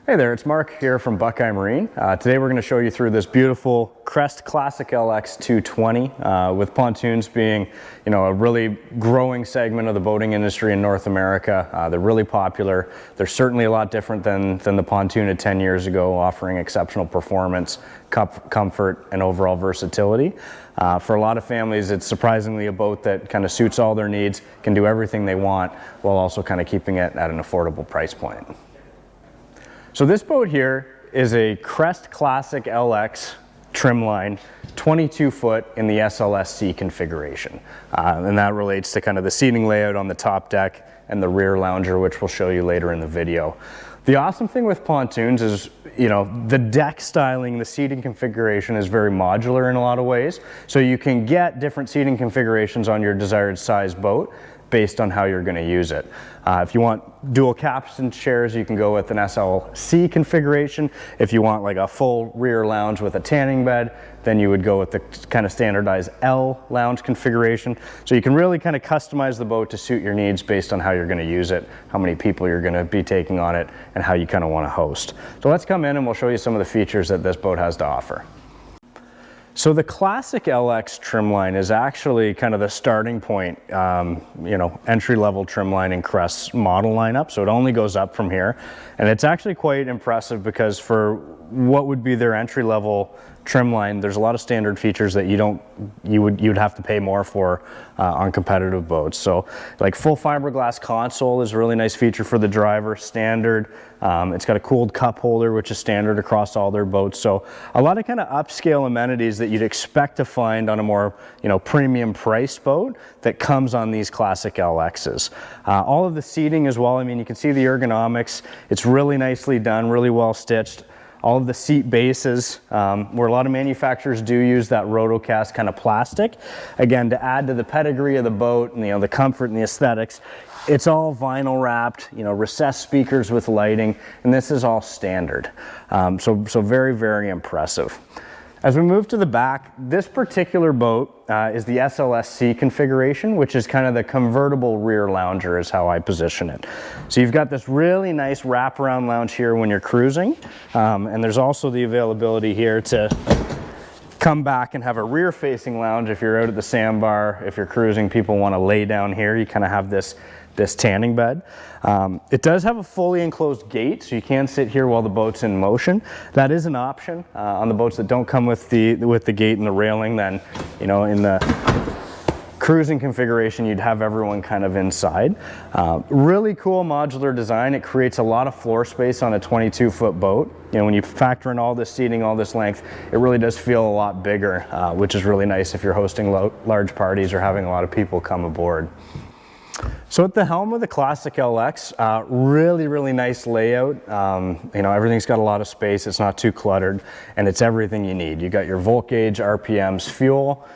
Hey there, it's Mark here from Buckeye Marine. Today we're going to show you through this beautiful Crest Classic LX 220 with pontoons being, a really growing segment of the boating industry in North America. They're really popular. They're certainly a lot different than the pontoon of 10 years ago, offering exceptional performance, comfort, and overall versatility. For a lot of families, it's surprisingly a boat that kind of suits all their needs, can do everything they want, while also kind of keeping it at an affordable price point. So this boat here is a Crest Classic LX trimline, 22 foot in the SLSC configuration. And that relates to kind of the seating layout on the top deck and the rear lounger, which we'll show you later in the video. The awesome thing with pontoons is, the deck styling, the seating configuration is very modular in a lot of ways. So you can get different seating configurations on your desired size boat based on how you're going to use it. If you want dual capstan chairs, you can go with an SLC configuration. If you want like a full rear lounge with a tanning bed, then you would go with the kind of standardized L lounge configuration. So you can really kind of customize the boat to suit your needs based on how you're going to use it, how many people you're going to be taking on it, and how you kind of want to host. So let's come in and we'll show you some of the features that this boat has to offer. So the Classic LX trimline is actually kind of the starting point, entry-level trimline in Crest's model lineup. So it only goes up from here. And it's actually quite impressive because for what would be their entry-level trimline, there's a lot of standard features that you'd have to pay more for on competitive boats. So like full fiberglass console is a really nice feature for the driver, standard. It's got a cooled cup holder, which is standard across all their boats. So a lot of kind of upscale amenities that you'd expect to find on a more, premium price boat that comes on these Classic LXs. All of the seating as well. I mean, you can see the ergonomics. It's really nicely done, really well stitched. All of the seat bases, where a lot of manufacturers do use that rotocast kind of plastic. Again, to add to the pedigree of the boat and the comfort and the aesthetics, it's all vinyl wrapped, recessed speakers with lighting, and this is all standard. So very, very impressive. As we move to the back, this particular boat is the SLSC configuration, which is kind of the convertible rear lounger is how I position it. So you've got this really nice wraparound lounge here when you're cruising, and there's also the availability here to come back and have a rear-facing lounge if you're out at the sandbar. If you're cruising, people want to lay down here. You kind of have this tanning bed. It does have a fully enclosed gate, so you can sit here while the boat's in motion. That is an option on the boats that don't come with the gate and the railing. Then, in the cruising configuration, you'd have everyone kind of inside. Really cool modular design. It creates a lot of floor space on a 22-foot boat. When you factor in all this seating, all this length, it really does feel a lot bigger, which is really nice if you're hosting large parties or having a lot of people come aboard. So at the helm of the Classic LX, really, really nice layout. Everything's got a lot of space. It's not too cluttered, and it's everything you need. You got your volt gauge, RPMs, fuel,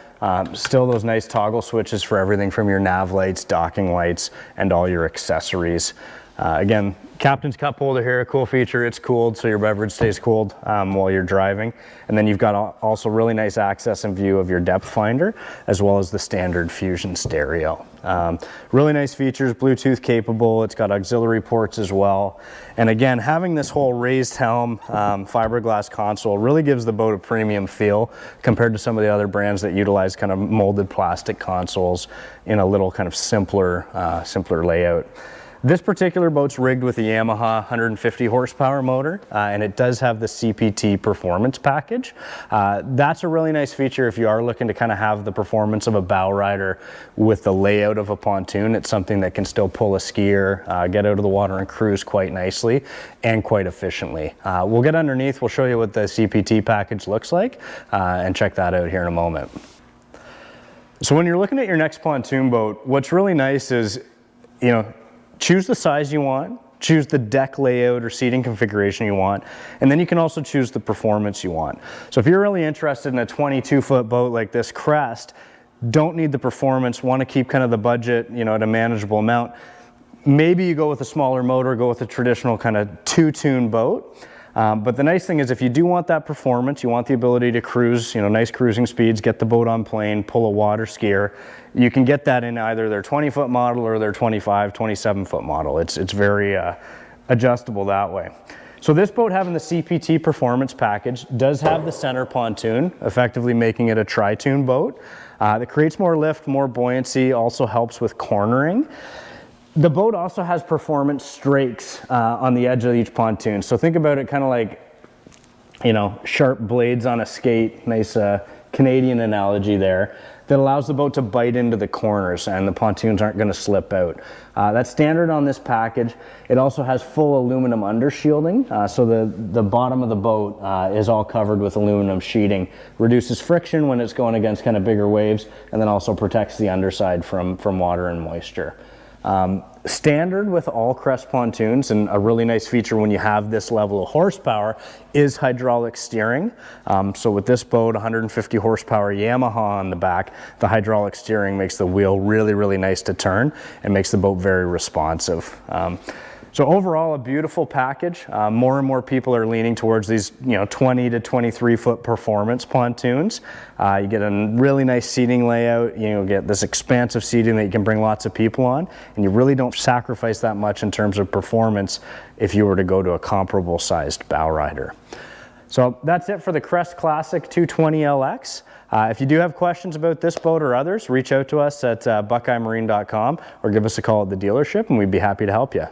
still those nice toggle switches for everything from your nav lights, docking lights, and all your accessories. Again, captain's cup holder here, a cool feature. It's cooled, so your beverage stays cooled while you're driving. And then you've got also really nice access and view of your depth finder, as well as the standard Fusion stereo. Really nice features, Bluetooth capable. It's got auxiliary ports as well. And again, having this whole raised helm, fiberglass console really gives the boat a premium feel compared to some of the other brands that utilize kind of molded plastic consoles in a little kind of simpler layout. This particular boat's rigged with a Yamaha 150 horsepower motor, and it does have the Cpt Performance Package. That's a really nice feature if you are looking to kind of have the performance of a bow rider with the layout of a pontoon. It's something that can still pull a skier, get out of the water and cruise quite nicely and quite efficiently. We'll get underneath, we'll show you what the Cpt package looks like, and check that out here in a moment. So when you're looking at your next pontoon boat, what's really nice is, choose the size you want, choose the deck layout or seating configuration you want, and then you can also choose the performance you want. So if you're really interested in a 22-foot boat like this Crest, don't need the performance, want to keep kind of the budget, at a manageable amount, maybe you go with a smaller motor, go with a traditional kind of two-tune boat. But the nice thing is if you do want that performance, you want the ability to cruise, nice cruising speeds, get the boat on plane, pull a water skier, you can get that in either their 20-foot model or their 25, 27-foot model. It's very adjustable that way. So this boat, having the CPT Performance Package, does have the center pontoon, effectively making it a tri-toon boat. That creates more lift, more buoyancy, also helps with cornering. The boat also has performance strakes on the edge of each pontoon. So think about it kind of like, sharp blades on a skate, nice Canadian analogy there, that allows the boat to bite into the corners and the pontoons aren't going to slip out. That's standard on this package. It also has full aluminum undershielding, so the bottom of the boat is all covered with aluminum sheeting. Reduces friction when it's going against kind of bigger waves, and then also protects the underside from water and moisture. Standard with all Crest pontoons, and a really nice feature when you have this level of horsepower, is hydraulic steering. So with this boat, 150 horsepower Yamaha on the back, the hydraulic steering makes the wheel really, really nice to turn and makes the boat very responsive. So overall, a beautiful package. More and more people are leaning towards these 20 to 23 foot performance pontoons. You get a really nice seating layout, you get this expansive seating that you can bring lots of people on, and you really don't sacrifice that much in terms of performance if you were to go to a comparable sized bow rider. So that's it for the Crest Classic 220LX. If you do have questions about this boat or others, reach out to us at buckeyemarine.com or give us a call at the dealership and we'd be happy to help you.